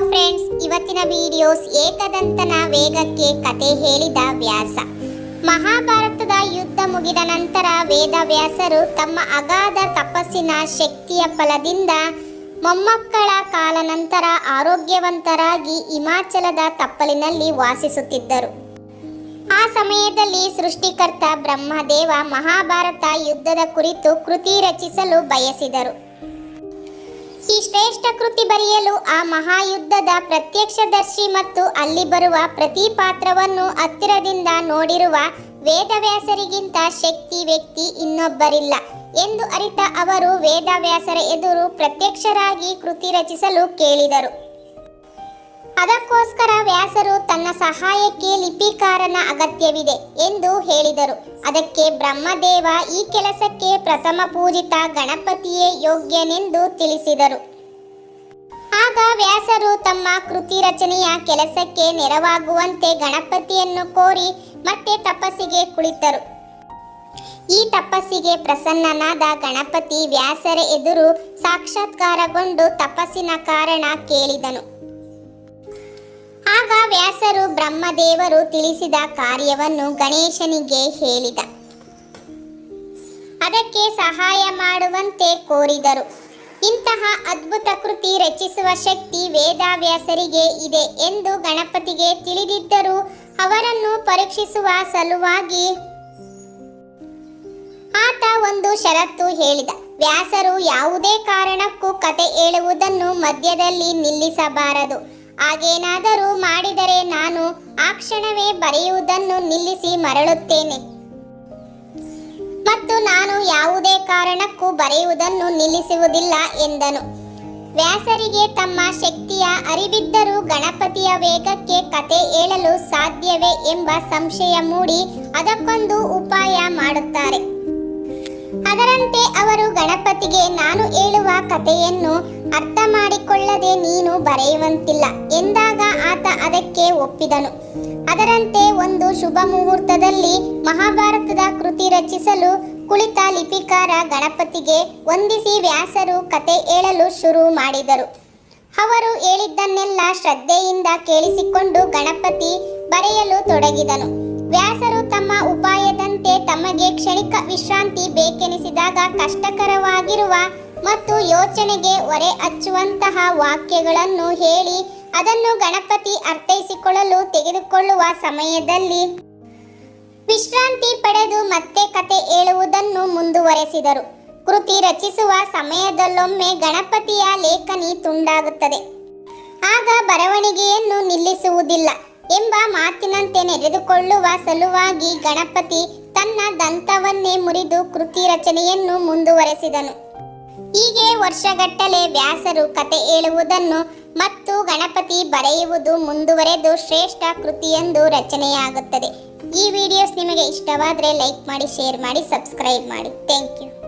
Friends, ಇವತ್ತಿನ videos ಏಕದಂತನ ವೇಗಕ್ಕೆ ಕತೆ ಹೇಳಿದ ವ್ಯಾಸ. ಮಹಾಭಾರತದ ಯುದ್ಧ ಮುಗಿದ ನಂತರ ವೇದವ್ಯಾಸರು ತಮ್ಮ ಅಗಾಧ ತಪಸ್ಸಿನ ಶಕ್ತಿಯ ಫಲದಿಂದ ಮೊಮ್ಮಕ್ಕಳ ಕಾಲಾನಂತರ ಆರೋಗ್ಯವಂತರಾಗಿ ಹಿಮಾಚಲದ ತಪ್ಪಲಿನಲ್ಲಿ ವಾಸಿಸುತ್ತಿದ್ದರು. ಆ ಸಮಯದಲ್ಲಿ ಸೃಷ್ಟಿಕರ್ತ ಬ್ರಹ್ಮದೇವ ಮಹಾಭಾರತ ಯುದ್ಧದ ಕುರಿತು ಕೃತಿ ರಚಿಸಲು ಬಯಸಿದರು. ಈ ಶ್ರೇಷ್ಠ ಕೃತಿ ಬರೆಯಲು ಆ ಮಹಾಯುದ್ಧದ ಪ್ರತ್ಯಕ್ಷದರ್ಶಿ ಮತ್ತು ಅಲ್ಲಿ ಬರುವ ಪ್ರತಿ ಪಾತ್ರವನ್ನು ಹತ್ತಿರದಿಂದ ನೋಡಿರುವ ವೇದವ್ಯಾಸರಿಗಿಂತ ಶಕ್ತಿ ವ್ಯಕ್ತಿ ಇನ್ನೊಬ್ಬರಿಲ್ಲ ಎಂದು ಅರಿತ ಅವರು ವೇದವ್ಯಾಸರ ಎದುರು ಪ್ರತ್ಯಕ್ಷರಾಗಿ ಕೃತಿ ರಚಿಸಲು ಕೇಳಿದರು. ಅದಕ್ಕೋಸ್ಕರ ವ್ಯಾಸರು ತನ್ನ ಸಹಾಯಕ್ಕೆ ಲಿಪಿಕಾರನ ಅಗತ್ಯವಿದೆ ಎಂದು ಹೇಳಿದರು. ಅದಕ್ಕೆ ಬ್ರಹ್ಮದೇವ ಈ ಕೆಲಸಕ್ಕೆ ಪ್ರಥಮ ಪೂಜಿತ ಗಣಪತಿಯೇ ಯೋಗ್ಯನೆಂದು ತಿಳಿಸಿದರು. ಆಗ ವ್ಯಾಸರು ತಮ್ಮ ಕೃತಿ ರಚನೆಯ ಕೆಲಸಕ್ಕೆ ನೆರವಾಗುವಂತೆ ಗಣಪತಿಯನ್ನು ಕೋರಿ ಮತ್ತೆ ತಪಸ್ಸಿಗೆ ಕುಳಿತರು. ಈ ತಪಸ್ಸಿಗೆ ಪ್ರಸನ್ನನಾದ ಗಣಪತಿ ವ್ಯಾಸರ ಎದುರು ಸಾಕ್ಷಾತ್ಕಾರಗೊಂಡು ತಪಸ್ಸಿನ ಕಾರಣ ಕೇಳಿದನು. ಆಗ ವ್ಯಾಸರು ಬ್ರಹ್ಮದೇವರು ತಿಳಿಸಿದ ಕಾರ್ಯವನ್ನು ಗಣೇಶನಿಗೆ ಹೇಳಿದ. ಅದಕ್ಕೆ ಸಹಾಯ ಮಾಡುವಂತೆ ಕೋರಿದರು. ಇಂತಹ ಅದ್ಭುತ ಕೃತಿ ರಚಿಸುವ ಶಕ್ತಿ ವೇದವ್ಯಾಸರಿಗೆ ಇದೆ ಎಂದು ಗಣಪತಿಗೆ ತಿಳಿದಿದ್ದರೂ ಅವರನ್ನು ಪರೀಕ್ಷಿಸುವ ಸಲುವಾಗಿ ಆತ ಒಂದು ಷರತ್ತು ಹೇಳಿದ. ವ್ಯಾಸರು ಯಾವುದೇ ಕಾರಣಕ್ಕೂ ಕತೆ ಹೇಳುವುದನ್ನು ಮಧ್ಯದಲ್ಲಿ ನಿಲ್ಲಿಸಬಾರದು. ಹಾಗೇನಾದರೂ ಮಾಡಿದರೆ ನಾನು ಆ ಕ್ಷಣವೇ ಬರೆಯುವುದನ್ನು ನಿಲ್ಲಿಸಿ ಮರಳುತ್ತೇನೆ ಮತ್ತು ನಾನು ಯಾವುದೇ ಕಾರಣಕ್ಕೂ ಬರೆಯುವುದನ್ನು ನಿಲ್ಲಿಸುವುದಿಲ್ಲ ಎಂದನು. ವ್ಯಾಸರಿಗೆ ತಮ್ಮ ಶಕ್ತಿಯ ಅರಿವಿದ್ದರೂ ಗಣಪತಿಯ ವೇಗಕ್ಕೆ ಕತೆ ಹೇಳಲು ಸಾಧ್ಯವೇ ಎಂಬ ಸಂಶಯ ಮೂಡಿ ಅದಕ್ಕೊಂದು ಉಪಾಯ ಮಾಡುತ್ತಾರೆ. ಅದರಂತೆ ಅವರು ಗಣಪತಿಗೆ ನಾನು ಹೇಳುವ ಕಥೆಯನ್ನು ಅರ್ಥ ಮಾಡಿಕೊಳ್ಳದೆ ನೀನು ಬರೆಯುವಂತಿಲ್ಲ ಎಂದಾಗ ಆತ ಅದಕ್ಕೆ ಒಪ್ಪಿದನು. ಅದರಂತೆ ಒಂದು ಶುಭ ಮುಹೂರ್ತದಲ್ಲಿ ಮಹಾಭಾರತದ ಕೃತಿ ರಚಿಸಲು ಕುಳಿತ ಲಿಪಿಕಾರ ಗಣಪತಿಗೆ ವಂದಿಸಿ ವ್ಯಾಸರು ಕತೆ ಹೇಳಲು ಶುರು ಮಾಡಿದರು. ಅವರು ಹೇಳಿದ್ದನ್ನೆಲ್ಲ ಶ್ರದ್ಧೆಯಿಂದ ಕೇಳಿಸಿಕೊಂಡು ಗಣಪತಿ ಬರೆಯಲು ತೊಡಗಿದನು. ವ್ಯಾಸರು ತಮ್ಮ ಉಪಾಯದಂತೆ ತಮಗೆ ಕ್ಷಣಿಕ ವಿಶ್ರಾಂತಿ ಬೇಕೆನಿಸಿದಾಗ ಕಷ್ಟಕರವಾಗಿರುವ ಮತ್ತು ಯೋಚನೆಗೆ ಹೊರೆ ಹಚ್ಚುವಂತಹ ವಾಕ್ಯಗಳನ್ನು ಹೇಳಿ ಅದನ್ನು ಗಣಪತಿ ಅರ್ಥೈಸಿಕೊಳ್ಳಲು ತೆಗೆದುಕೊಳ್ಳುವ ಸಮಯದಲ್ಲಿ ವಿಶ್ರಾಂತಿ ಪಡೆದು ಮತ್ತೆ ಕತೆ ಹೇಳುವುದನ್ನು ಮುಂದುವರೆಸಿದರು. ಕೃತಿ ರಚಿಸುವ ಸಮಯದಲ್ಲೊಮ್ಮೆ ಗಣಪತಿಯ ಲೇಖನಿ ತುಂಡಾಗುತ್ತದೆ. ಆಗ ಬರವಣಿಗೆಯನ್ನು ನಿಲ್ಲಿಸುವುದಿಲ್ಲ ಎಂಬ ಮಾತಿನಂತೆ ನಡೆದುಕೊಳ್ಳುವ ಸಲುವಾಗಿ ಗಣಪತಿ ತನ್ನ ದಂತವನ್ನೇ ಮುರಿದು ಕೃತಿ ರಚನೆಯನ್ನು ಮುಂದುವರೆಸಿದನು. ಹೀಗೆ ವರ್ಷಗಟ್ಟಲೆ ವ್ಯಾಸರು ಕತೆ ಹೇಳುವುದನ್ನು ಮತ್ತು ಗಣಪತಿ ಬರೆಯುವುದು ಮುಂದುವರೆದು ಶ್ರೇಷ್ಠ ಕೃತಿಯೊಂದು ರಚನೆಯಾಗುತ್ತದೆ. ಈ ವಿಡಿಯೋಸ್ ನಿಮಗೆ ಇಷ್ಟವಾದರೆ ಲೈಕ್ ಮಾಡಿ, ಶೇರ್ ಮಾಡಿ, ಸಬ್ಸ್ಕ್ರೈಬ್ ಮಾಡಿ. Thank you.